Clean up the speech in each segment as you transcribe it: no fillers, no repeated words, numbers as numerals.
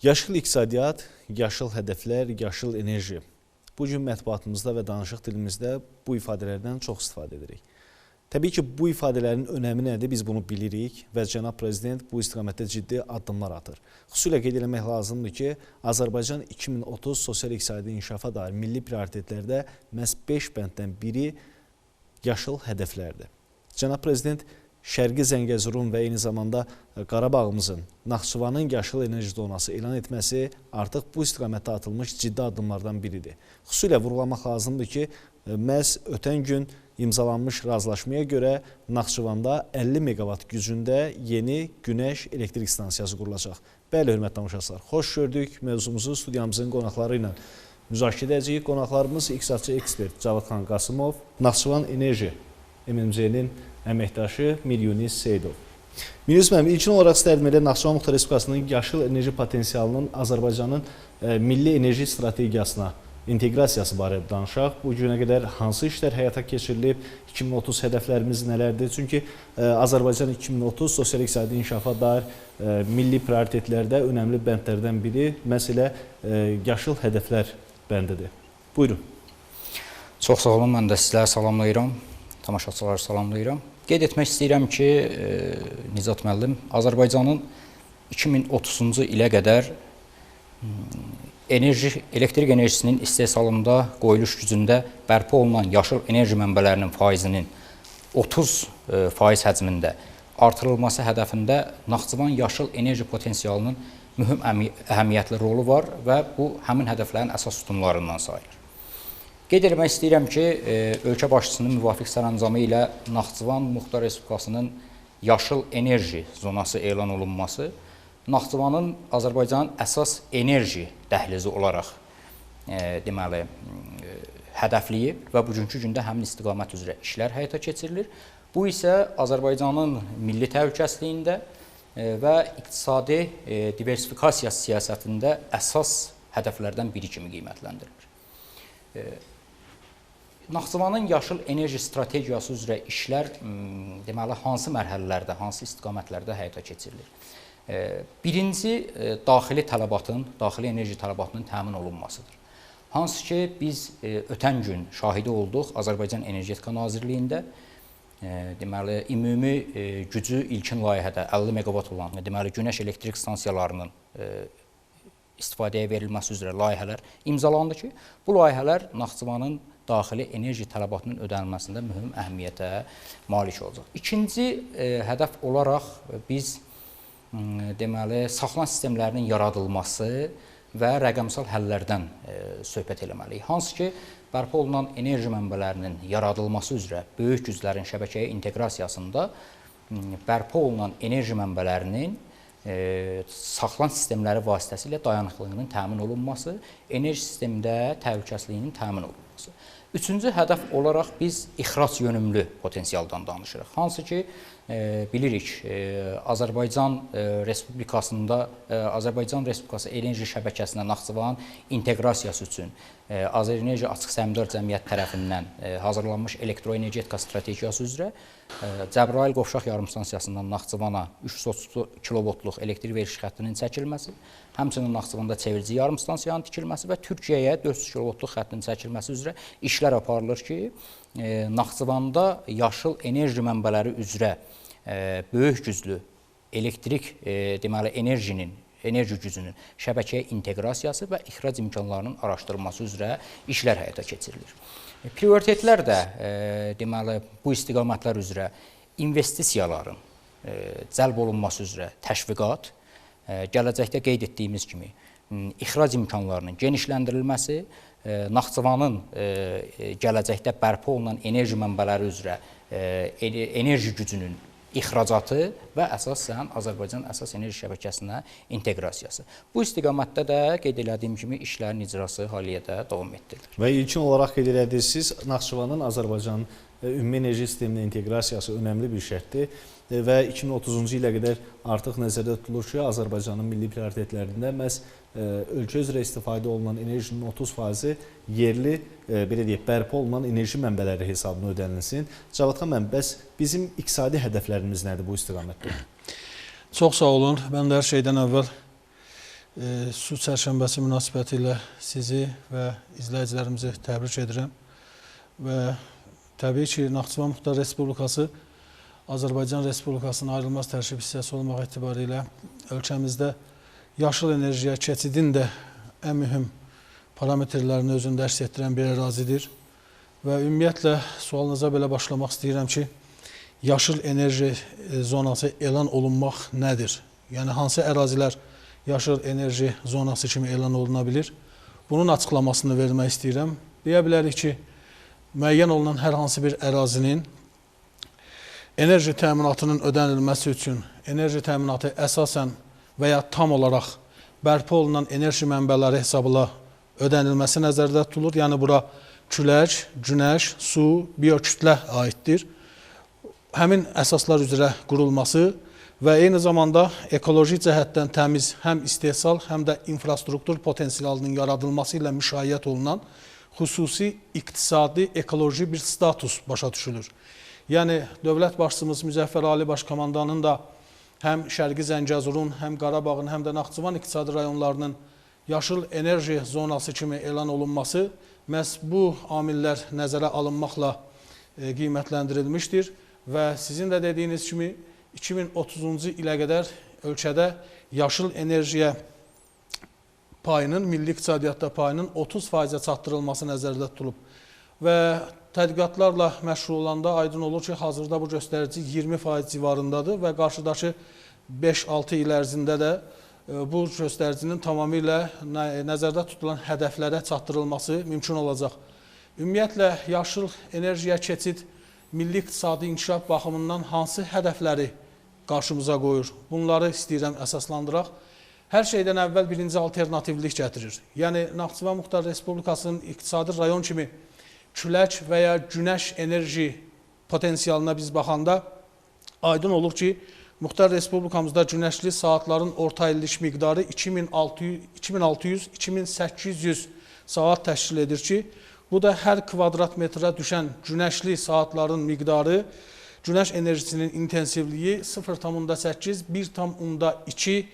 Yaşıl iqtisadiyyat, yaşıl hədəflər, yaşıl enerji. Bugün mətbuatımızda və danışıq dilimizdə bu ifadələrdən çox istifadə edirik. Təbii ki, bu ifadələrin önəmi nədir, biz bunu bilirik və cənab prezident bu istiqamətdə ciddi addımlar atır. Xüsusilə qeyd etmək lazımdır ki, Azərbaycan 2030 sosial-iqtisadi inkişafa dair milli prioritetlərdə məhz 5 bənddən biri yaşıl hədəflərdir. Cənab prezident Şərqi Zəngəzurun və eyni zamanda Qarabağımızın Naxçıvanın yaşıl enerji zonası elan etməsi artıq bu istiqamətdə atılmış ciddi addımlardan biridir. Xüsusilə vurğulamaq lazımdır ki, məhz ötən gün imzalanmış razılaşmaya görə Naxçıvanda 50 meqavat gücündə yeni günəş elektrik stansiyası qurulacaq. Bəli, hörmətli tamaşaçılar, xoş gördük. Mövzumuzu studiyamızın qonaqları ilə müzakirə edəcəyik. Qonaqlarımız iqtisadçı ekspert Cavadxan Qasımov, Naxçıvan Enerji MMC-nin əməkdaşı Miryunis Seyidov. Miryunis müəllim, ilkin olaraq istərdim elə Naxçıvan Muxtar Respublikasının yaşıl enerji potensialının Azərbaycanın milli enerji strategiyasına inteqrasiyası barədə danışaq. Bu günə qədər hansı işlər həyata keçirilib, 2030 hədəflərimiz nələrdir? Çünki Azərbaycan 2030 sosial-iqtisadi inkişafa dair milli prioritetlərdə önəmli bəndlərdən biri məhz elə yaşıl hədəflər bəndidir. Buyurun. Çox sağ olun, mən də sizləri salamlayıram, tamaşaçıları salamlayıram. Qeyd etmək istəyirəm ki, Nicat müəllim, Azərbaycanın 2030-cu ilə qədər elektrik enerjisinin istehsalında, qoyuluş gücündə bərpa olunan yaşıl enerji mənbələrinin faizinin 30% həcmində artırılması hədəfində Naxçıvan yaşıl enerji potensialının mühüm əhəmiyyətli rolu var və bu həmin hədəflərin əsas sütunlarından sayılır. Qeyd etmək istəyirəm ki, ölkə başçısının müvafiq sərəncamı ilə Naxçıvan Muxtar Respublikasının yaşıl enerji zonası elan olunması Naxçıvanın Azərbaycanın əsas enerji dəhlizi olaraq deməli hədəfləyib və bugünkü gündə həmin istiqamət üzrə işlər həyata keçirilir. Bu isə Azərbaycanın milli təhlükəsizliyində və iqtisadi diversifikasiya siyasətində əsas hədəflərdən biri kimi qiymətləndirilir. Naxçıvanın yaşıl enerji strategiyası üzrə işlər deməli hansı mərhələlərdə, hansı istiqamətlərdə həyata keçirilir? Birinci, daxili tələbatın, daxili enerji tələbatının təmin olunmasıdır. Hansı ki, biz ötən gün şahidi olduq Azərbaycan Energetika Nazirliyində, deməli, ümumi gücü ilkin layihədə 50 meqavat olan, deməli, günəş elektrik stansiyalarının istifadəyə verilməsi üzrə layihələr imzalandı ki, bu layihələr Naxçıvanın daxili enerji tələbatının ödənilməsində mühüm əhəmiyyətə malik olacaq. İkinci hədəf olaraq biz deməli saxlan sistemlərinin yaradılması və rəqəmsal həllərdən söhbət eləməliyik. Hansı ki, bərpa olunan enerji mənbələrinin yaradılması üzrə böyük güclərin şəbəkəyə inteqrasiyasında bərpa olunan enerji mənbələrinin saxlan sistemləri vasitəsilə dayanıqlığının təmin olunması, enerji sistemində təhlükəsizliyinin təmin olunması. Üçüncü hədəf olaraq biz ixrac yönümlü potensialdan danışırıq. Hansı ki, bilirik, Azərbaycan Respublikasında, Azərbaycan Respublikası enerji şəbəkəsinə Naxçıvanın inteqrasiyası üçün Azərenerji Açıq Səhmdar Cəmiyyət tərəfindən hazırlanmış elektroenergetika strategiyası üzrə Cəbrayıl Qovşaq yarımstansiyasından Naxçıvana 330 kilovoltluq elektrik veriş xəttinin çəkilməsi, həmçinin Naxçıvanda çevirici yarımstansiyanın tikilməsi və Türkiyəyə 400 kilovoltluq xəttinin çəkilməsi üzrə işlər aparılır ki, Naxçıvanda yaşıl enerji mənbələri üzrə böyük güclü elektrik deməli enerji gücünün şəbəkəyə inteqrasiyası və ixrac imkanlarının araşdırılması üzrə işlər həyata keçirilir. Prioritetlər də deməli bu istiqamətlər üzrə investisiyaların cəlb olunması üzrə təşviqat, gələcəkdə qeyd etdiyimiz kimi ixrac imkanlarının genişləndirilməsi, Naxçıvanın gələcəkdə bərpa olunan enerji mənbələri üzrə enerji gücünün ixracatı və əsasən Azərbaycan əsas enerji şəbəkəsinə inteqrasiyası. Bu istiqamətdə də qeyd elədiyim kimi işlərin icrası haliyyədə davam etdirilir. Və ilkin olaraq qeyd elədiniz, Naxçıvanın Azərbaycanın ümumi enerji sisteminə inteqrasiyası önəmli bir şərtdir və 2030-cu ilə qədər artıq nəzərdə tutulur ki, Azərbaycanın milli prioritetlərində məhz ölkə üzrə istifadə olunan enerjinin 30%-i yerli, belə deyək, bərpa olunan enerji mənbələri hesabına ödənilsin. Cavadxan müəllim, bəs bizim iqtisadi hədəflərimiz nədir bu istiqamətdə? Çox sağ olun. Mən də hər şeydən əvvəl Su çərşənbəsi münasibəti ilə sizi və izləyicilərimizi təbrik edirəm. Və təbii ki, Naxçıvan Muxtar Respublikası Azərbaycan Respublikasının ayrılmaz tərkib hissəsi olmaq etibarilə ölkəmizdə yaşıl enerjiyə keçidin də ən mühüm parametrlərini özündə əks etdirən bir ərazidir. Və ümumiyyətlə sualınıza belə başlamaq istəyirəm ki, yaşıl enerji zonası elan olunmaq nədir? Yəni, hansı ərazilər yaşıl enerji zonası kimi elan oluna bilir? Bunun açıqlamasını vermək istəyirəm. Deyə bilərik ki, müəyyən olunan hər hansı bir ərazinin enerji təminatının ödənilməsi üçün enerji təminatı əsasən və ya tam olaraq bərpa olunan enerji mənbələri hesabına ödənilməsi nəzərdə tutulur. Yəni, bura külək, günəş, su, biokütlə aiddir. Həmin əsaslar üzrə qurulması və eyni zamanda ekoloji cəhətdən təmiz həm istehsal, həm də infrastruktur potensialının yaradılması ilə müşayiət olunan xüsusi iqtisadi, ekoloji bir status başa düşülür. Yəni, dövlət başçımız Müzəffər Ali Başkomandanın da həm Şərqi Zəngəzurun, həm Qarabağın, həm də Naxçıvan iqtisadi rayonlarının yaşıl enerji zonası kimi elan olunması məhz bu amillər nəzərə alınmaqla qiymətləndirilmişdir və sizin də dediyiniz kimi 2030-cu ilə qədər ölkədə yaşıl enerjiyə payının, milli iqtisadiyyatda payının 30%-ə çatdırılması nəzərdə tutulub. Və tədqiqatlarla məşğul olanda aydın olur ki, hazırda bu göstərici 20% civarındadır və qarşıdakı 5-6 il ərzində də bu göstəricinin tamamilə nəzərdə tutulan hədəflərə çatdırılması mümkün olacaq. Ümumiyyətlə, yaşıl enerjiyə keçid milli iqtisadi inkişaf baxımından hansı hədəfləri qarşımıza qoyur? Bunları istəyirəm əsaslandıraq. Hər şeydən əvvəl birinci alternativlik gətirir. Yəni, Naxçıvan Muxtar Respublikasının iqtisadi rayon kimi külək və ya günəş enerji potensialına biz baxanda aydın olur ki, Muxtar Respublikamızda günəşli saatların orta illik miqdarı 2600-2800 saat təşkil edir ki, bu da hər kvadrat metrə düşən günəşli saatların miqdarı, günəş enerjisinin intensivliyi 0,8-1,2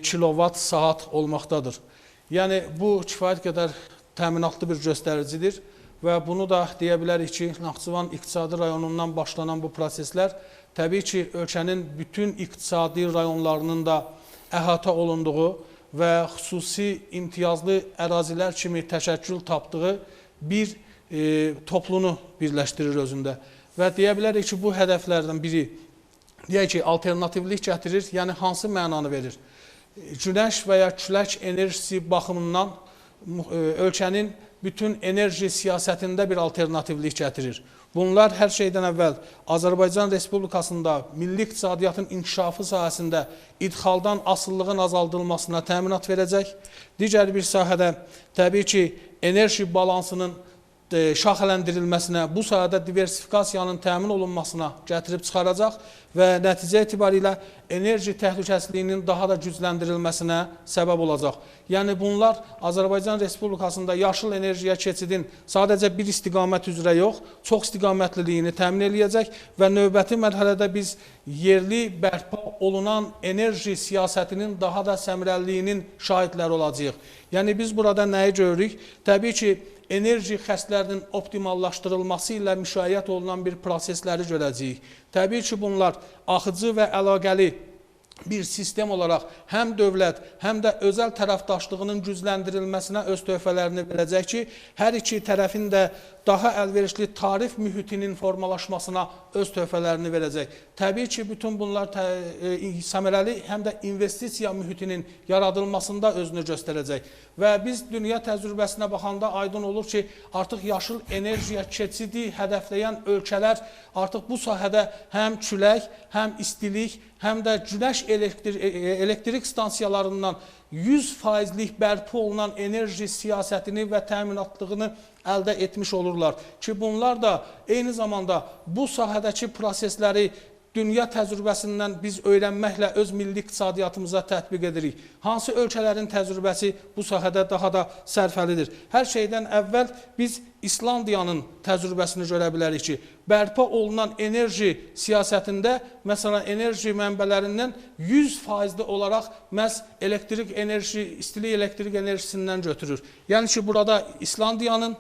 kilovat saat olmaqdadır. Yəni, bu kifayət qədər təminatlı bir göstəricidir və bunu da deyə bilərik ki, Naxçıvan iqtisadi rayonundan başlanan bu proseslər təbii ki, ölkənin bütün iqtisadi rayonlarının da əhatə olunduğu və xüsusi imtiyazlı ərazilər kimi təşəkkül tapdığı bir toplunu birləşdirir özündə. Və deyə bilərik ki, bu hədəflərdən biri, deyək ki, alternativlik gətirir, yəni hansı mənanı verir? Günəş və ya külək enerjisi baxımından ölkənin bütün enerji siyasətində bir alternativlik gətirir. Bunlar hər şeydən əvvəl Azərbaycan Respublikasında milli iqtisadiyyatın inkişafı sahəsində idxaldan asıllığın azaldılmasına təminat verəcək. Digər bir sahədə təbii ki, enerji balansının şaxələndirilməsinə, bu sahədə diversifikasiyanın təmin olunmasına gətirib çıxaracaq və nəticə etibarilə enerji təhlükəsizliyinin daha da gücləndirilməsinə səbəb olacaq. Yəni, bunlar Azərbaycan Respublikasında yaşıl enerjiyə keçidin sadəcə bir istiqamət üzrə yox, çox istiqamətliliyini təmin eləyəcək və növbəti mərhələdə biz yerli bərpa olunan enerji siyasətinin daha da səmərəliliyinin şahidləri olacağıq. Yəni, biz burada nəyi görürük? Təbii ki, enerji xərclərinin optimallaşdırılması ilə müşayiət olunan bir prosesləri görəcəyik. Təbii ki, bunlar axıcı və əlaqəli bir sistem olaraq həm dövlət, həm də özəl tərəfdaşlığının gücləndirilməsinə öz töhfələrini verəcək ki, hər iki tərəfin də daha əlverişli tarif mühitinin formalaşmasına öz töhfələrini verəcək. Təbii ki, bütün bunlar səmərəli həm də investisiya mühitinin yaradılmasında özünü göstərəcək. Və biz dünya təcrübəsinə baxanda aydın olur ki, artıq yaşıl enerjiyə keçidi hədəfləyən ölkələr artıq bu sahədə həm külək, həm istilik, həm də günəş elektrik stansiyalarından 100%lik bərpa olunan enerji siyasətini və təminatlığını əldə etmiş olurlar ki, bunlar da eyni zamanda bu sahədəki prosesləri dünya təcrübəsindən biz öyrənməklə öz milli iqtisadiyyatımıza tətbiq edirik? Hansı ölkələrin təcrübəsi bu sahədə daha da sərfəlidir? Hər şeydən əvvəl biz İslandiyanın təcrübəsini görə bilərik ki, bərpa olunan enerji siyasətində, məsələn, enerji mənbələrindən 100% olaraq məhz elektrik enerji, istilik elektrik enerjisindən götürür. Yəni ki, burada İslandiyanın,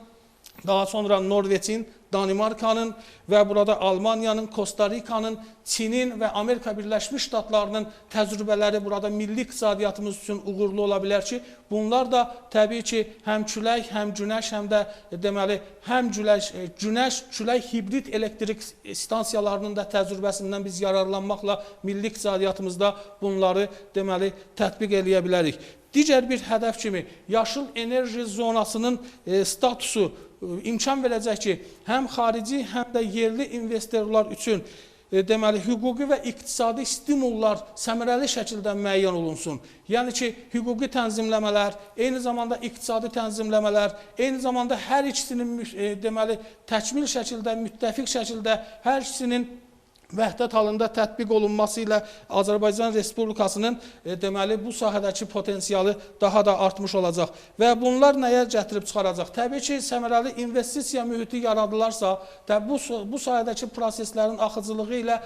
daha sonra Norveçin, Danimarkanın və burada Almaniyanın, Kosta Rikanın, Çinin və Amerika Birləşmiş Ştatlarının təcrübələri burada milli iqtisadiyyatımız üçün uğurlu ola bilər ki, bunlar da təbii ki, həm külək, həm günəş, həm də deməli, həm günəş, külək hibrid elektrik stansiyalarının da təcrübəsindən biz yararlanmaqla milli iqtisadiyyatımızda bunları deməli tətbiq eləyə bilərik. Digər bir hədəf kimi yaşıl enerji zonasının statusu imkan verəcək ki, həm xarici, həm də yerli investorlar üçün deməli, hüquqi və iqtisadi stimullar səmərəli şəkildə müəyyən olunsun. Yəni ki, hüquqi tənzimləmələr, eyni zamanda iqtisadi tənzimləmələr, eyni zamanda hər ikisinin deməli, təkmil şəkildə, müttəfiq şəkildə hər ikisinin vəhdət halında tətbiq olunması ilə Azərbaycan Respublikasının deməli, bu sahədəki potensialı daha da artmış olacaq. Və bunlar nəyə gətirib çıxaracaq? Təbii ki, səmərəli investisiya mühiti yaradılarsa, bu sahədəki proseslərin axıcılığı ilə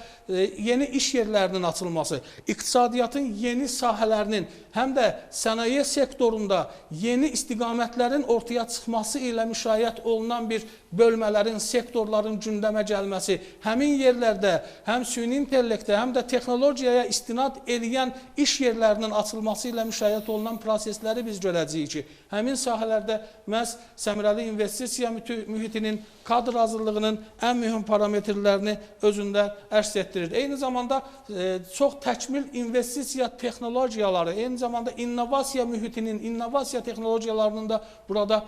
yeni iş yerlərinin açılması, iqtisadiyyatın yeni sahələrinin, həm də sənaye sektorunda yeni istiqamətlərin ortaya çıxması ilə müşayiət olunan bir bölmələrin, sektorların gündəmə gəlməsi, həmin yerlərdə həm süni intellektə, həm də texnologiyaya istinad eləyən iş yerlərinin açılması ilə müşayiət olunan prosesləri biz görəcəyik ki, həmin sahələrdə məhz səmərəli investisiya mühitinin, kadr hazırlığının ən mühüm parametrlərini özündə əks etdirir. Eyni zamanda çox təkmil investisiya texnologiyaları, eyni zamanda innovasiya mühitinin, innovasiya texnologiyalarının da burada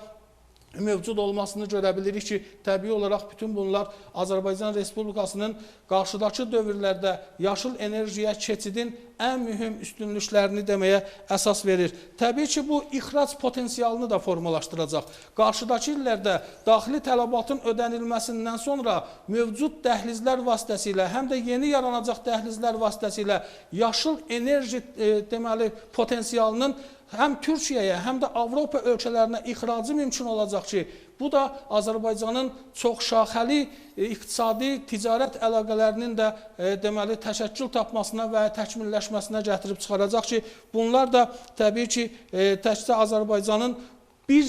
mövcud olmasını görə bilirik ki, təbii olaraq bütün bunlar Azərbaycan Respublikasının qarşıdakı dövrlərdə yaşıl enerjiyə keçidin ən mühüm üstünlüklərini deməyə əsas verir. Təbii ki, bu ixrac potensialını da formalaşdıracaq. Qarşıdakı illərdə daxili tələbatın ödənilməsindən sonra mövcud dəhlizlər vasitəsilə, həm də yeni yaranacaq dəhlizlər vasitəsilə yaşıl enerji deməli potensialının həm Türkiyəyə, həm də Avropa ölkələrinə ixracı mümkün olacaq ki, bu da Azərbaycanın çoxşaxəli iqtisadi, ticarət əlaqələrinin də deməli təşəkkül tapmasına və təkmilləşməsinə gətirib çıxaracaq ki, bunlar da təbii ki, təkcə Azərbaycanın bir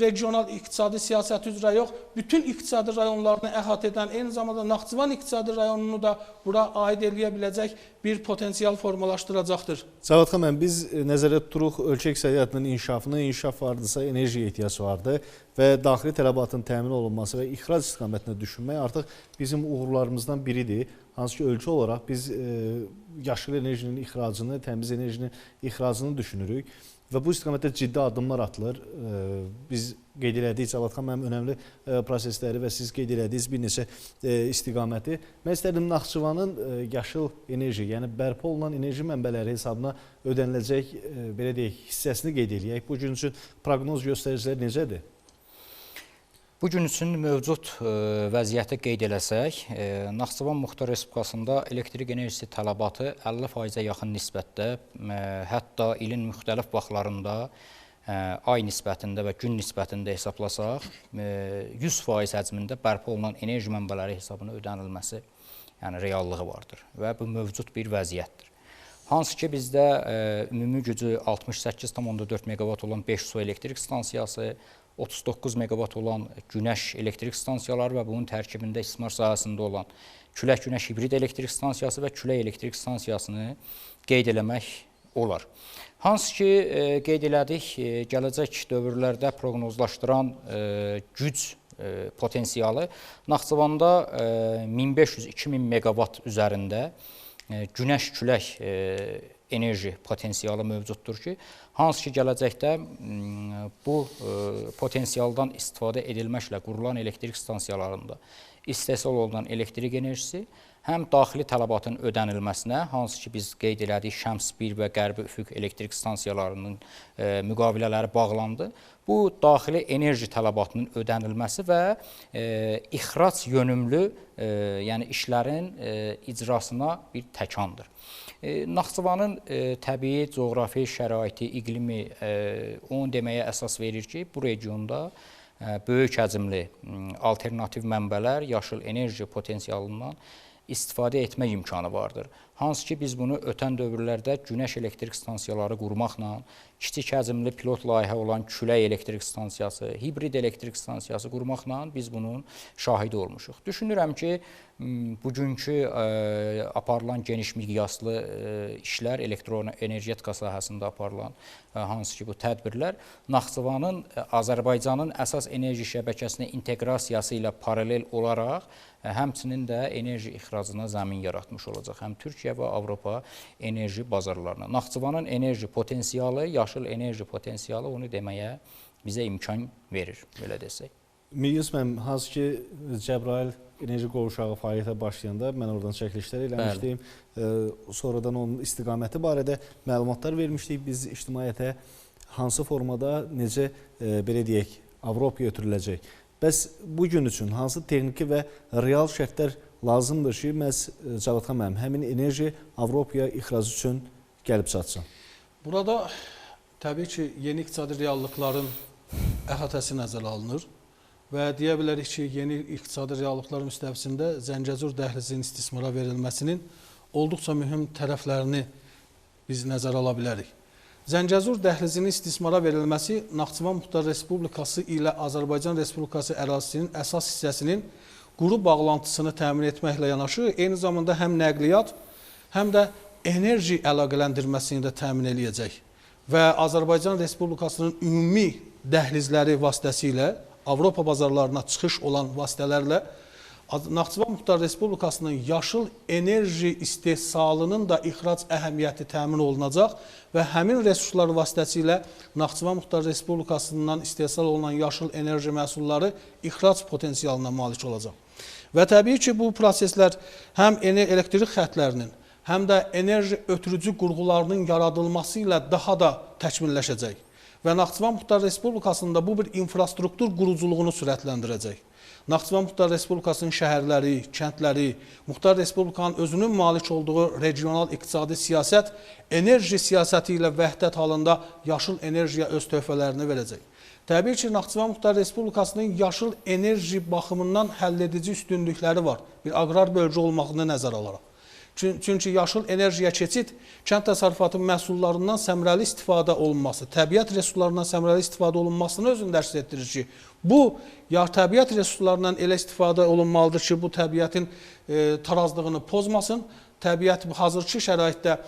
regional iqtisadi siyasət üzrə yox, bütün iqtisadi rayonlarını əhatə edən, eyni zamanda Naxçıvan iqtisadi rayonunu da bura aid eləyə biləcək bir potensial formalaşdıracaqdır. Cavad xan, biz nəzərdə tuturuq ölkə iqtisadiyyatının inkişafını, inkişaf vardısa enerjiyə ehtiyac vardı və daxili tələbatın təmin olunması və ixrac istiqamətində düşünmək artıq bizim uğurlarımızdan biridir. Hansı ki, ölkə olaraq biz yaşıl enerjinin ixracını, təmiz enerjinin ixracını düşünürük. Və bu istiqamətdə ciddi addımlar atılır. Biz qeyd elədik, Cavad xan, mənim önəmli prosesləri və siz qeyd elədiniz bir neçə istiqaməti. Mən istərdim Naxçıvanın yaşıl enerji, yəni bərpa olunan enerji mənbələri hesabına ödəniləcək, belə deyək, hissəsini qeyd eləyək. Bu gün üçün proqnoz göstəriciləri necədir? Bu gün üçün mövcud vəziyyəti qeyd eləsək, Naxçıvan Muxtar Respublikasında elektrik enerjisi tələbatı 50%-ə yaxın nisbətdə, hətta ilin müxtəlif vaxtlarında ay nisbətində və gün nisbətində hesablasaq, 100% həcmində bərpa olunan enerji mənbələri hesabına ödənilməsi, yəni reallığı vardır və bu mövcud bir vəziyyətdir. Hansı ki, bizdə ümumi gücü 68,4 meqavat olan 5 su elektrik stansiyası, 39 meqavat olan günəş elektrik stansiyaları və bunun tərkibində istismar sahəsində olan külək-günəş hibrid elektrik stansiyası və külək elektrik stansiyasını qeyd eləmək olar. Hansı ki, qeyd elədik, gələcək dövrlərdə proqnozlaşdıran güc potensialı Naxçıvanda 1500-2000 meqavat üzərində günəş külək enerji potensialı mövcuddur ki, hansı ki, gələcəkdə bu potensialdan istifadə edilməklə qurulan elektrik stansiyalarında istehsal olunan elektrik enerjisi həm daxili tələbatın ödənilməsinə, hansı ki biz qeyd elədik, Şəms 1 və Qərbi Üfüq elektrik stansiyalarının müqavilələri bağlandı. Bu daxili enerji tələbatının ödənilməsi və ixrac yönümlü, yəni işlərin icrasına bir təkandır. Naxçıvanın təbii, coğrafi şəraiti, iqlimi onu deməyə əsas verir ki, bu regionda böyük həcmli alternativ mənbələr, yaşıl enerji potensialından istifadə etmək imkanı vardır. Hansı ki, biz bunu ötən dövrlərdə günəş elektrik stansiyaları qurmaqla, kiçik həcmli pilot layihə olan külək elektrik stansiyası, hibrid elektrik stansiyası qurmaqla biz bunun şahidi olmuşuq. Düşünürəm ki, bugünkü aparılan geniş miqyaslı işlər, elektroenergetika sahəsində aparılan hansı ki bu tədbirlər Naxçıvanın Azərbaycanın əsas enerji şəbəkəsinə inteqrasiyası ilə paralel olaraq həmçinin də enerji ixracına zəmin yaratmış olacaq. Həm Türkiyə və Avropa enerji bazarlarına. Naxçıvanın enerji potensialı, yaşıl enerji potensialı onu deməyə bizə imkan verir, belə desək. Miryus müəllim, hansı ki Cəbrayıl enerji qovşağı fəaliyyətə başlayanda mən oradan çəkilişlər eləmişdim. Sonradan onun istiqaməti barədə məlumatlar vermişdik. Biz ictimaiyyətə hansı formada, necə belə deyək, Avropaya ötürüləcək. Bəs bu gün üçün hansı texniki və real şərtlər lazımdır ki, məhz Cavadxan müəllim, həmin enerji Avropaya ixrac üçün gəlib çatsın? Burada təbii ki, yeni iqtisadi reallıqların əhatəsi nəzərə alınır və deyə bilərik ki, yeni iqtisadi reallıqlar müstəvisində Zəngəzur dəhlizinin istismara verilməsinin olduqca mühüm tərəflərini biz nəzərə ala bilərik. Zəngəzur dəhlizinin istismara verilməsi Naxçıvan Muxtar Respublikası ilə Azərbaycan Respublikası ərazisinin əsas hissəsinin quru bağlantısını təmin etməklə yanaşı, eyni zamanda həm nəqliyyat, həm də enerji əlaqələndirməsini də təmin eləyəcək və Azərbaycan Respublikasının ümumi dəhlizləri vasitəsilə Avropa bazarlarına çıxış olan vasitələrlə Naxçıvan Muxtar Respublikasının yaşıl enerji istehsalının da ixrac əhəmiyyəti təmin olunacaq və həmin resurslar vasitəsilə Naxçıvan Muxtar Respublikasından istehsal olunan yaşıl enerji məhsulları ixrac potensialına malik olacaq. Və təbii ki, bu proseslər həm elektrik xətlərinin, həm də enerji ötürücü qurğularının yaradılması ilə daha da təkmilləşəcək və Naxçıvan Muxtar Respublikasında bu bir infrastruktur quruculuğunu sürətləndirəcək. Naxçıvan Muxtar Respublikasının şəhərləri, kəndləri, Muxtar Respublikanın özünün malik olduğu regional iqtisadi siyasət, enerji siyasəti ilə vəhdət halında yaşıl enerjiyə öz töhfələrini verəcək. Təbii ki, Naxçıvan Muxtar Respublikasının yaşıl enerji baxımından həlledici üstünlükləri var. Bir aqrar bölgə olmağını nəzərə alaraq. Çünki yaşıl enerjiyə keçid kənd təsərrüfatı məhsullarından səmrəli istifadə olunması, təbiət resurslarından səmrəli istifadə olunmasını özündə əks etdirir ki, bu təbiət resurslarından elə istifadə olunmalıdır ki, bu təbiətin tarazlığını pozmasın, təbiət hazırki şəraitdə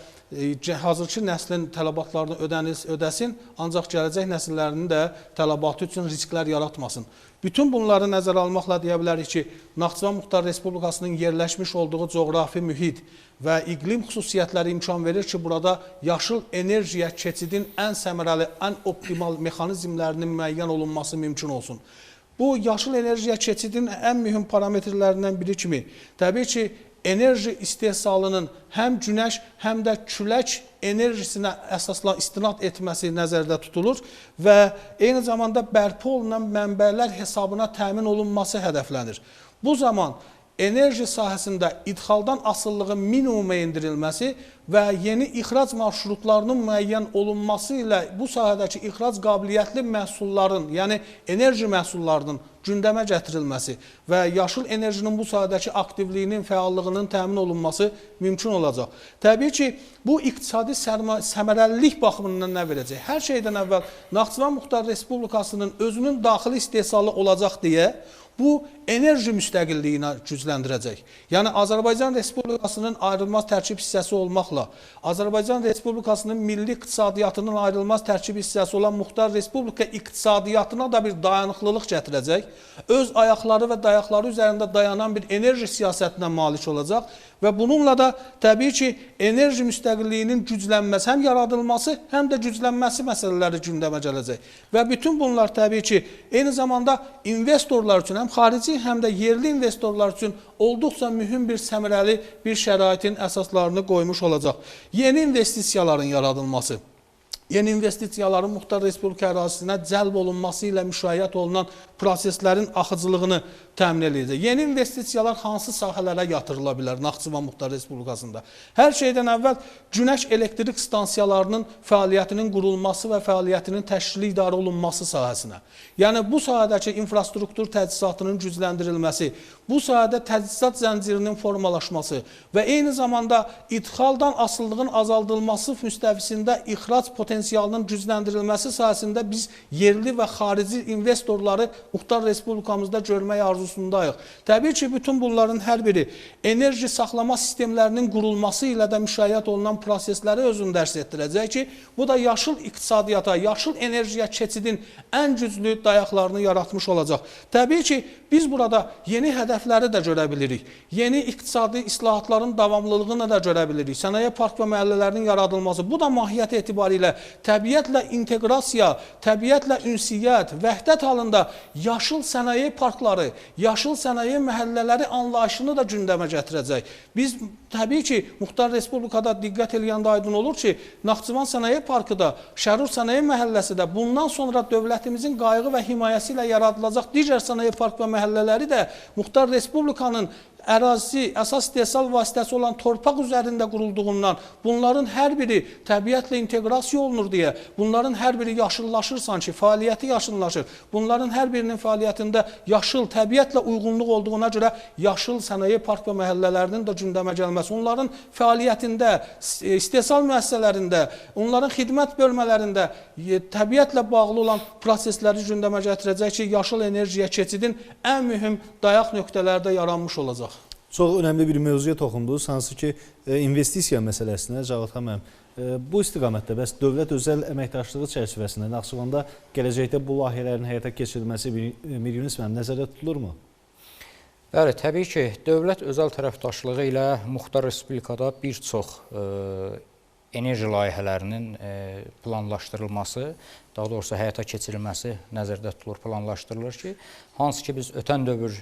hazırki nəslin tələbatlarını ödəsin, ancaq gələcək nəsillərinin də tələbatı üçün risklər yaratmasın. Bütün bunları nəzərə almaqla deyə bilərik ki, Naxçıvan Muxtar Respublikasının yerləşmiş olduğu coğrafi mühit və iqlim xüsusiyyətləri imkan verir ki, burada yaşıl enerjiyə keçidin ən səmərəli, ən optimal mexanizmlərinin müəyyən olunması mümkün olsun. Bu, yaşıl enerjiyə keçidin ən mühüm parametrlərindən biri kimi, təbii ki, enerji istehsalının həm günəş, həm də külək enerjisinə əsasla istinad etməsi nəzərdə tutulur və eyni zamanda bərpa olunan mənbələr hesabına təmin olunması hədəflənir. Bu zaman enerji sahəsində idxaldan asılılığın minimuma endirilməsi və yeni ixrac marşrutlarının müəyyən olunması ilə bu sahədəki ixrac qabiliyyətli məhsulların, yəni enerji məhsullarının gündəmə gətirilməsi və yaşıl enerjinin bu sahədəki aktivliyinin, fəallığının təmin olunması mümkün olacaq. Təbii ki, bu iqtisadi səmərəlilik baxımından nə verəcək? Hər şeydən əvvəl Naxçıvan Muxtar Respublikasının özünün daxili istehsalı olacaq deyə bu enerji müstəqilliyini gücləndirəcək. Yəni Azərbaycan Respublikasının ayrılmaz tərkib hissəsi olmaqla olmaqla Azərbaycan Respublikasının milli iqtisadiyyatının ayrılmaz tərkib hissəsi olan Muxtar Respublika iqtisadiyyatına da bir dayanıqlılıq gətirəcək, öz ayaqları və dayaqları üzərində dayanan bir enerji siyasətinə malik olacaq və bununla da təbii ki, enerji müstəqilliyinin güclənməsi, həm yaradılması, həm də güclənməsi məsələləri gündəmə gələcək. Və bütün bunlar təbii ki, eyni zamanda investorlar üçün, həm xarici, həm də yerli investorlar üçün olduqca mühüm bir səmərəli bir şəraitin əsaslarını qoymuş olacaq. Yeni investisiyaların yaradılması, yeni investisiyaların Muxtar Respublika ərazisinə cəlb olunması ilə müşayiət olunan proseslərin axıcılığını təmin edəcək. Yeni investisiyalar hansı sahələrə yatırıla bilər Naxçıvan Muxtar Respublikasında? Hər şeydən əvvəl günəş elektrik stansiyalarının fəaliyyətinin qurulması və fəaliyyətinin təşkili idarə olunması sahəsinə. Yəni bu sahədəki infrastruktur təchizatının gücləndirilməsi, bu sahədə təchizat zəncirinin formalaşması və eyni zamanda idxaldan asılılığın azaldılması müstəvisində ixrac potensialının gücləndirilməsi sahəsində biz yerli və xarici investorları Muxtar Respublikamızda görmək arzusundayıq. Təbii ki, bütün bunların hər biri enerji saxlama sistemlərinin qurulması ilə də müşayiət olunan prosesləri özündə əks etdirəcək ki, bu da yaşıl iqtisadiyyata, yaşıl enerjiyə keçidin ən güclü dayaqlarını yaratmış olacaq. Təbii ki, biz burada yeni hədəfləri də görə bilirik. Yeni iqtisadi islahatların davamlılığını da görə bilirik. Sənaye park və məhəllələrinin yaradılması, bu da mahiyyət etibarilə təbiətlə inteqrasiya, təbiətlə ünsiyyət, vəhdət halında yaşıl sənaye parkları, yaşıl sənaye məhəllələri anlayışını da gündəmə gətirəcək. Biz təbii ki, Muxtar Respublikada diqqət eləyəndə aydın olur ki, Naxçıvan Sənaye Parkı da, Şərur Sənaye Məhəlləsi də, bundan sonra dövlətimizin qayğı və himayəsi ilə yaradılacaq digər sənaye park və məhəllələri də Muxtar Respublikanın ərazisi, əsas istehsal vasitəsi olan torpaq üzərində qurulduğundan bunların hər biri təbiətlə inteqrasiya olunur deyə, bunların hər biri yaşıllaşır sanki, fəaliyyəti yaşıllaşır. Bunların hər birinin fəaliyyətində yaşıl, təbiətlə uyğunluq olduğuna görə yaşıl sənaye park və məhəllələrinin də gündəmə gəlməsi, onların fəaliyyətində, istehsal müəssisələrində, onların xidmət bölmələrində təbiətlə bağlı olan prosesləri gündəmə gətirəcək ki, yaşıl enerjiyə keçidin ən mühüm dayaq nöqtələrdə yaranmış olacaq. Çox önəmli bir mövzuya toxundunuz, hansı ki, investisiya məsələsinə Cavad xanım, bu istiqamətdə bəs dövlət özəl əməkdaşlığı çərçivəsində Naxçıvanda gələcəkdə bu layihələrin həyata keçirilməsi Mir Yunus müəllim nəzərdə tutulurmu? Bəli, təbii ki, dövlət özəl tərəfdaşlığı ilə Muxtar Respublikada bir çox enerji layihələrinin planlaşdırılması, daha doğrusu həyata keçirilməsi nəzərdə tutulur, planlaşdırılır ki, hansı ki biz ötən dövr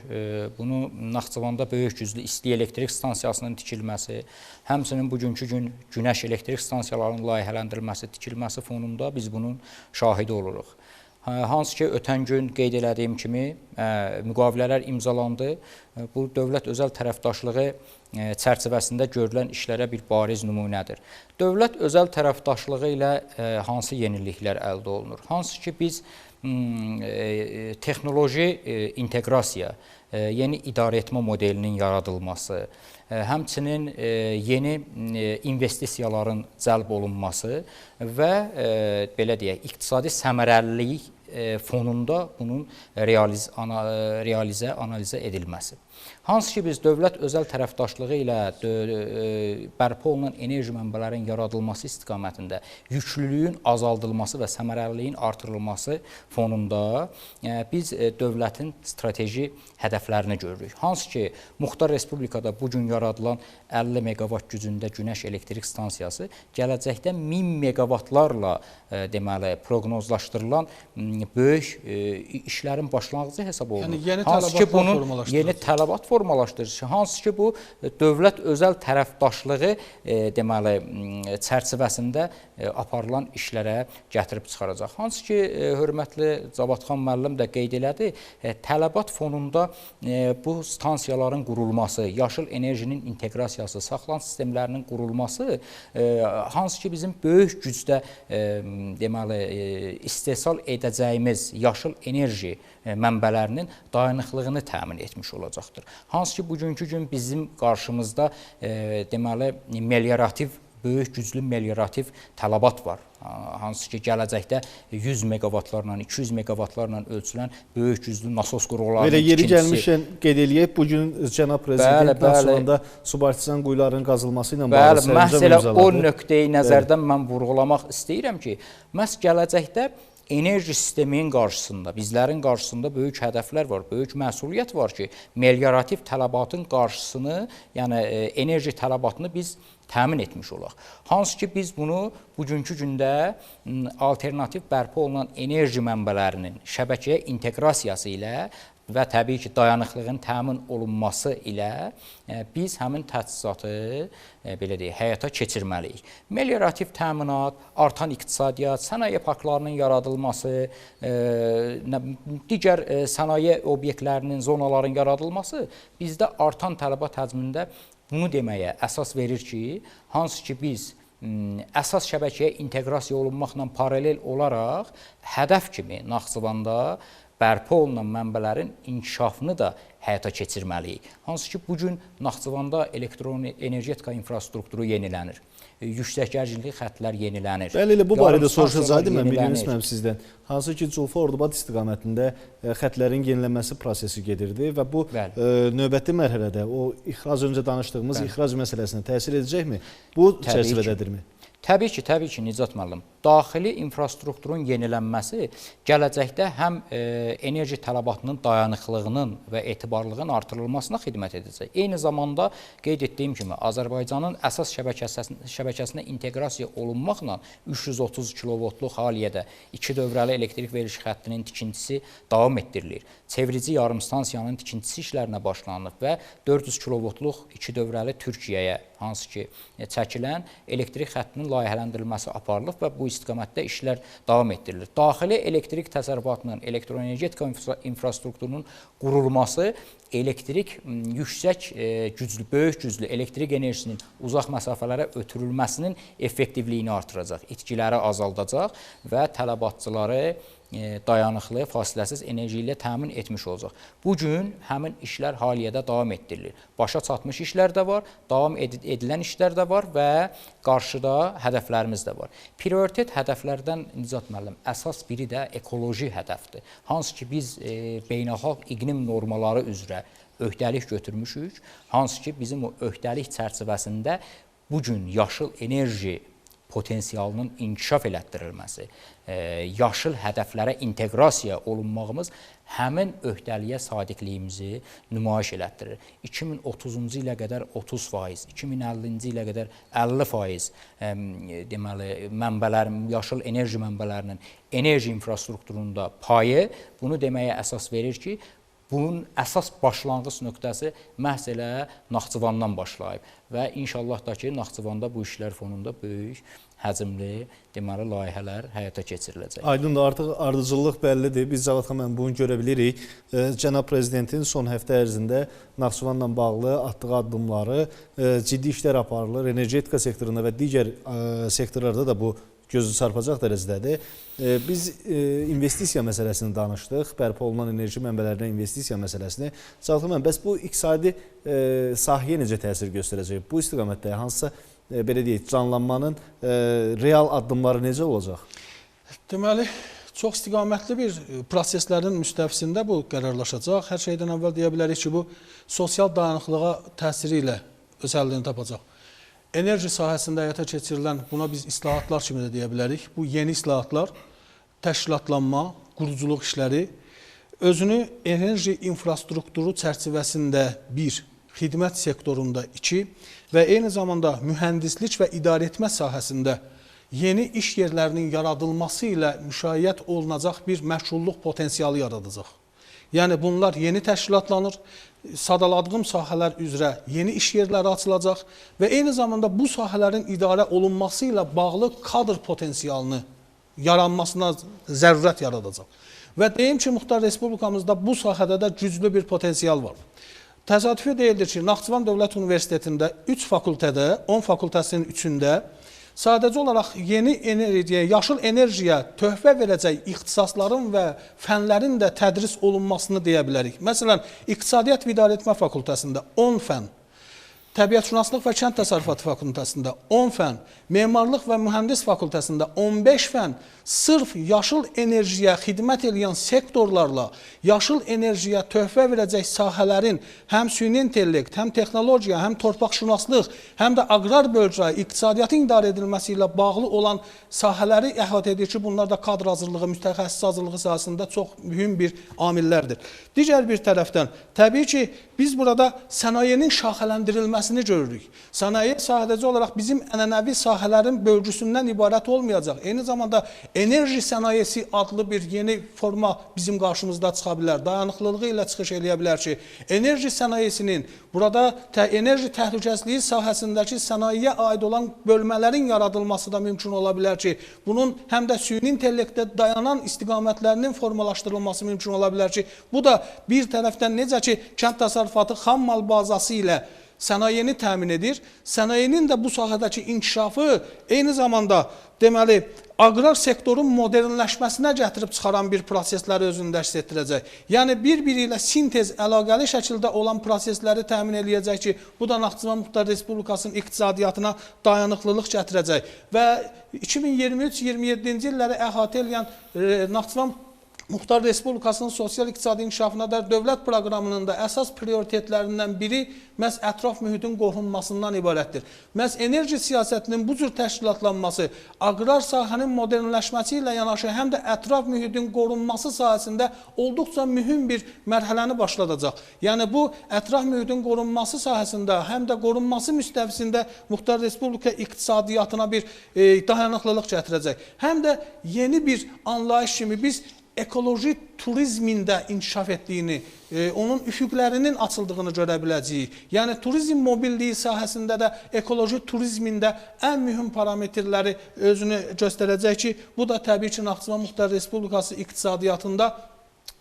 bunu Naxçıvanda böyük güclü isti elektrik stansiyasının tikilməsi, həmçinin bugünkü gün günəş elektrik stansiyalarının layihələndirilməsi, tikilməsi fonunda biz bunun şahidi oluruq. Hansı ki, ötən gün qeyd elədiyim kimi müqavilələr imzalandı. Bu, dövlət özəl tərəfdaşlığı çərçivəsində görülən işlərə bir bariz nümunədir. Dövlət özəl tərəfdaşlığı ilə hansı yeniliklər əldə olunur? Hansı ki, biz texnoloji inteqrasiya, yeni idarəetmə modelinin yaradılması, həmçinin yeni investisiyaların cəlb olunması və belə deyək, iqtisadi səmərəlilik fonunda bunun analizə edilməsi. Hansı ki, biz dövlət özəl tərəfdaşlığı ilə bərpa olunan enerji mənbələrinin yaradılması istiqamətində yüklülüyün azaldılması və səmərəliliyin artırılması fonunda biz dövlətin strateji hədəflərini görürük. Hansı ki, Muxtar Respublikada bugün yaradılan 50 meqavat gücündə günəş elektrik stansiyası gələcəkdə 1000 meqavatlarla deməli proqnozlaşdırılan böyük işlərin başlanğıcı hesab olunur. Yəni yeni tələbat formalaşdırır. Hansı ki, bu dövlət özəl tərəfdaşlığı deməli çərçivəsində aparılan işlərə gətirib çıxaracaq. Hansı ki, hörmətli Cavad xan müəllim də qeyd elədi, tələbat fonunda bu stansiyaların qurulması, yaşıl enerjinin inteqrasiyası, saxlan sistemlərinin qurulması, hansı ki, bizim böyük gücdə deməli istehsal edəcəyimiz yaşıl enerji mənbələrinin dayanıqlığını təmin etmiş olacaqdır. Hansı ki, bugünkü gün bizim qarşımızda deməli meliorativ böyük güclü meliorativ tələbat var. Hansı ki, gələcəkdə 100 megavatlarla, 200 megavatlarla ölçülən böyük güclü nasos qurğularının Belə yeri tikintisi. gəlmişkən qeyd eləyək, bugün cənab prezident Naxçıvanda subartizan quyuların qazılması ilə bağlı sərəncam imzaladı. Məhz elə o nöqteyi nəzərdən mən vurğulamaq istəyirəm ki, məhz gələcəkdə enerji sisteminin qarşısında, bizlərin qarşısında böyük hədəflər var, böyük məsuliyyət var ki, meliorativ tələbatın qarşısını, yəni enerji tələbatını biz təmin etmiş olaq. Hansı ki, biz bunu bugünkü gündə alternativ bərpa olunan enerji mənbələrinin şəbəkəyə inteqrasiyası ilə və təbii ki, dayanıqlığın təmin olunması ilə biz həmin təchizatı belə deyək, həyata keçirməliyik. Meliorativ təminat, artan iqtisadiyyat, sənaye parklarının yaradılması, digər sənaye obyektlərinin, zonaların yaradılması bizdə artan tələbat həcmində bunu deməyə əsas verir ki, hansı ki biz əsas şəbəkəyə inteqrasiya olunmaqla paralel olaraq hədəf kimi Naxçıvanda bərpa olunan mənbələrin inkişafını da həyata keçirməliyik. Hansı ki, bugün Naxçıvanda elektroenergetika infrastrukturu yenilənir. Yüksək gərginlikli xəttlər yenilənir. Bəli, bu barədə soruşacaqdım mən, bilmiyorum sizdən. Hansı ki, Culfa-Ordubad istiqamətində xəttlərin yenilənməsi prosesi gedirdi və bu növbəti mərhələdə o öncə danışdığımız ixrac məsələsinə təsir edəcəkmi? Bu çərçivədədirmi? Təbii ki, Nicat müəllim. Daxili infrastrukturun yenilənməsi gələcəkdə həm enerji tələbatının dayanıqlığının və etibarlılığının artırılmasına xidmət edəcək. Eyni zamanda qeyd etdiyim kimi Azərbaycanın əsas şəbəkəsinə inteqrasiya olunmaqla 330 kilovoltluq haliyədə 2 dövrəli elektrik veriliş xəttinin tikintisi davam etdirilir. Çevirici yarımstansiyanın tikintisi işlərinə başlanılıb və 400 kilovoltluq 2 dövrəli Türkiyəyə, hansı ki çəkilən elektrik xəttinin layihələndirilməsi aparılıb və bu istiqamətdə işlər davam etdirilir. Daxili elektrik təsərrüfatının, elektroenergetika infrastrukturunun qurulması elektrik yüksək güclü, böyük güclü elektrik enerjisinin uzaq məsafələrə ötürülməsinin effektivliyini artıracaq, itkiləri azaldacaq və tələbatçıları dayanıqlı, fasiləsiz enerji ilə təmin etmiş olacaq. Bugün həmin işlər haliyyədə davam etdirilir. Başa çatmış işlər də var, davam edilən işlər də var və qarşıda hədəflərimiz də var. Prioritet hədəflərdən Nicat müəllim, əsas biri də ekoloji hədəfdir. Hansı ki biz beynəlxalq iqlim normaları üzrə öhdəlik götürmüşük, hansı ki bizim o öhdəlik çərçivəsində bugün yaşıl enerji potensialının inkişaf elətdirilməsi, yaşıl hədəflərə inteqrasiya olunmağımız həmin öhdəliyə sadiqliyimizi nümayiş elətdirir. 2030-cu ilə qədər 30%, 2050-ci ilə qədər 50% deməli, yaşıl enerji mənbələrinin enerji infrastrukturunda payı bunu deməyə əsas verir ki, bunun əsas başlanğıc nöqtəsi məhz elə Naxçıvandan başlayıb və inşallah da ki, Naxçıvanda bu işlər fonunda böyük həcmli deməli layihələr həyata keçiriləcək. Aydındır, artıq ardıcıllıq bəllidir. Biz Cavad xanım bunu görə bilirik. Cənab prezidentin son həftə ərzində Naxçıvanla bağlı atdığı addımları, ciddi işlər aparılır. Energetika sektorunda və digər sektorlarda da bu gözü çarpacaq dərəcədədir. Biz investisiya məsələsini danışdıq, bərpa olunan enerji mənbələrinə investisiya məsələsini. Cavad xanım, bəs bu iqtisadi sahəyə necə təsir göstərəcək? Bu istiqamətdə hansısa belə deyək, canlanmanın real addımları necə olacaq? Deməli, çox istiqamətli bir proseslərin müstəvisində bu qərarlaşacaq. Hər şeydən əvvəl deyə bilərik ki, bu sosial dayanıqlığa təsiri ilə öz həllini tapacaq. Enerji sahəsində həyata keçirilən, buna biz islahatlar kimi də deyə bilərik. Bu yeni islahatlar, təşkilatlanma, quruculuq işləri özünü enerji infrastrukturu çərçivəsində 1, xidmət sektorunda 2 və eyni zamanda mühəndislik və idarəetmə sahəsində yeni iş yerlərinin yaradılması ilə müşayiət olunacaq bir məşğulluq potensialı yaradacaq. Yəni bunlar yeni təşkilatlanır, sadaladığım sahələr üzrə yeni iş yerləri açılacaq və eyni zamanda bu sahələrin idarə olunması ilə bağlı kadr potensialını yaranmasına zərurət yaradacaq. Və deyim ki, Muxtar Respublikamızda bu sahədə də güclü bir potensial var. Təsadüfi deyildir ki, Naxçıvan Dövlət Universitetində 3 fakültədə, 10 fakültəsinin 3-ündə sadəcə olaraq yeni enerjiyə, yaşıl enerjiyə töhfə verəcək ixtisasların və fənlərin də tədris olunmasını deyə bilərik. Məsələn, İqtisadiyyat və İdarəetmə fakültəsində 10 fən, Təbiətşünaslıq və Kənd Təsərrüfatı fakültəsində 10 fən, Memarlıq və Mühəndis fakültəsində 15 fən sırf yaşıl enerjiyə xidmət edən sektorlarla yaşıl enerjiyə töhfə verəcək sahələrin həm süni intellekt, həm texnologiya, həm torpaqşünaslıq, həm də aqrar bölgə, iqtisadiyyatın idarə edilməsi ilə bağlı olan sahələri əhatə edir ki, bunlar da kadr hazırlığı, mütəxəssis hazırlığı sahəsində çox mühüm bir amillərdir. Digər bir tərəfdən, təbii ki, biz burada sənayenin şaxələndirilməsini görürük. Sənaye sadəcə olaraq bizim ənənəvi sahələrin bölgüsündən ibarət olmayacaq. Eyni zamanda enerji sənayesi adlı bir yeni forma bizim qarşımızda çıxa bilər. Dayanıqlılığı ilə çıxış eləyə bilər ki, enerji sənayesinin burada enerji təhlükəsizliyi sahəsindəki sənayeyə aid olan bölmələrin yaradılması da mümkün ola bilər ki, bunun həm də süni intellektdə dayanan istiqamətlərinin formalaşdırılması mümkün ola bilər ki, bu da bir tərəfdən necə ki, kənd təsərrüfatı xam mal bazası ilə sənayeni təmin edir. Sənayenin də bu sahədəki inkişafı eyni zamanda deməli aqrar sektorun modernləşməsinə gətirib çıxaran bir prosesləri özündə əks etdirəcək. Yəni bir-biri ilə sintez əlaqəli şəkildə olan prosesləri təmin eləyəcək ki, bu da Naxçıvan Muxtar Respublikasının iqtisadiyyatına dayanıqlılıq gətirəcək və 2023-27-ci illəri əhatə edən Naxçıvan Muxtar Respublikasının sosial-iqtisadi inkişafına dair dövlət proqramının da əsas prioritetlərindən biri məhz ətraf mühitin qorunmasından ibarətdir. Məhz enerji siyasətinin bu cür təşkilatlanması, aqrar sahənin modernləşməsi ilə yanaşı həm də ətraf mühitin qorunması sahəsində olduqca mühüm bir mərhələni başladacaq. Yəni bu ətraf mühitin qorunması sahəsində həm də qorunması müstəvisində Muxtar Respublika iqtisadiyyatına bir dayanıqlılıq gətirəcək. Həm də yeni bir anlayış kimi biz ekoloji turizmin də inkişaf etdiyini, onun üfüqlərinin açıldığını görə biləcəyik. Yəni, turizm mobilliyi sahəsində də ekoloji turizmin də ən mühüm parametrləri özünü göstərəcək ki, bu da təbii ki, Naxçıvan Muxtar Respublikası iqtisadiyyatında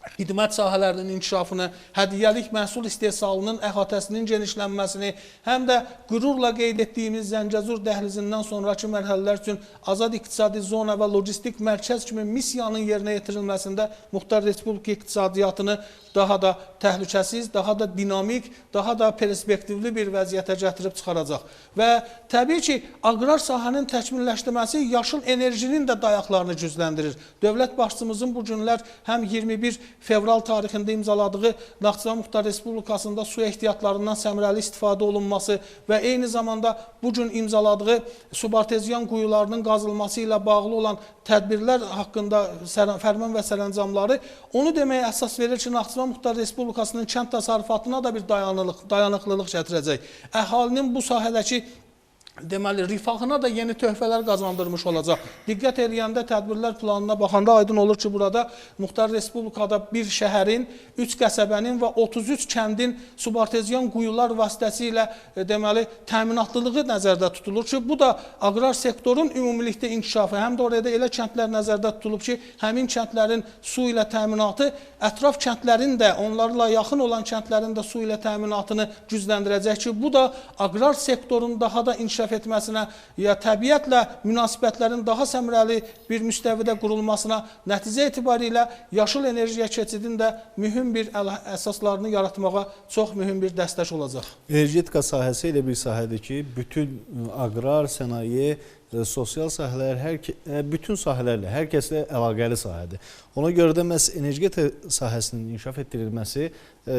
xidmət sahələrinin inkişafını, hədiyyəlik məhsul istehsalının əhatəsinin genişlənməsini, həm də qürurla qeyd etdiyimiz Zəngəzur dəhlizindən sonraki mərhələlər üçün azad iqtisadi zona və logistik mərkəz kimi missiyanın yerinə yetirilməsində Muxtar Respublika iqtisadiyyatını daha da təhlükəsiz, daha da dinamik, daha da perspektivli bir vəziyyətə gətirib çıxaracaq. Və təbii ki, aqrar sahənin təkmilləşdirməsi yaşıl enerjinin də dayaqlarını gücləndirir. Dövlət başçımızın bu günlər həm 21 fevral tarixində imzaladığı Naxçıvan Muxtar Respublikasında su ehtiyatlarından səmərəli istifadə olunması və eyni zamanda bu gün imzaladığı subarteziyan quyularının qazılması ilə bağlı olan tədbirlər haqqında fərman və sərəncamları onu deməyə əsas verir ki, Naxçıvan Muxtar Respublikasının kənd təsərrüfatına da bir dayanıqlılıq gətirəcək. Əhalinin bu sahədəki deməli, rifahına da yeni töhfələr qazandırmış olacaq. Diqqət eləyəndə tədbirlər planına baxanda aydın olur ki, burada Muxtar Respublikada bir şəhərin, 3 qəsəbənin və 33 kəndin subarteziyan quyular vasitəsilə deməli, təminatlılığı nəzərdə tutulur ki, bu da aqrar sektorun ümumilikdə inkişafı, həm də orada elə kəndlər nəzərdə tutulub ki, həmin kəndlərin su ilə təminatı, ətraf kəndlərin də, onlarla yaxın olan kəndlərin də su ilə təminatını gücləndirəcək ki, bu da aqrar sektorun daha da inkişaf etməsinə, ya təbiətlə münasibətlərin daha səmərəli bir müstəvidə qurulmasına, nəticə etibarilə yaşıl enerjiyə keçidin də mühüm bir əsaslarını yaratmağa çox mühüm bir dəstək olacaq. Energetika sahəsi elə bir sahədir ki, bütün aqrar, sənaye, sosial sahələr, bütün sahələrlə, hər kəslə əlaqəli sahədir. Ona görə də məhz energetika sahəsinin inkişaf etdirilməsi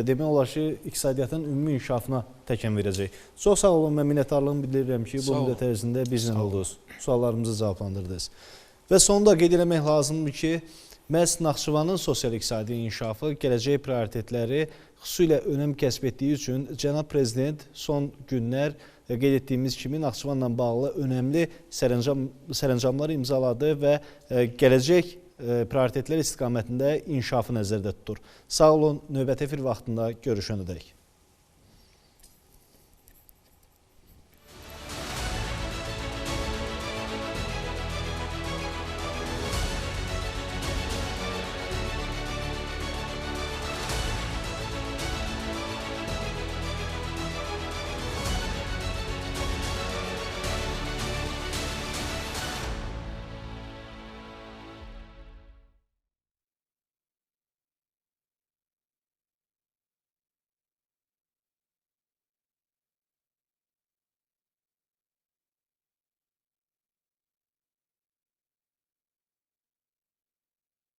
demək olar ki, iqtisadiyyatın ümumi inkişafına təkan verəcək. Çox sağ olun, mən minnətdarlığımı bildirirəm ki, bu müddət ərzində bizlə oldunuz, suallarımızı cavablandırdınız. Və sonunda qeyd eləmək lazımdır ki, məhz Naxçıvanın sosial-iqtisadi inkişafı, gələcək prioritetləri xüsusilə önəm kəsb etdiyi üçün Cənab Prezident son günlər qeyd etdiyimiz kimi Naxçıvanla bağlı önəmli sərəncamlar imzaladı və gələcək prioritetlər istiqamətində inkişafı nəzərdə tutur. Sağ olun, növbəti efir vaxtında görüşənədək.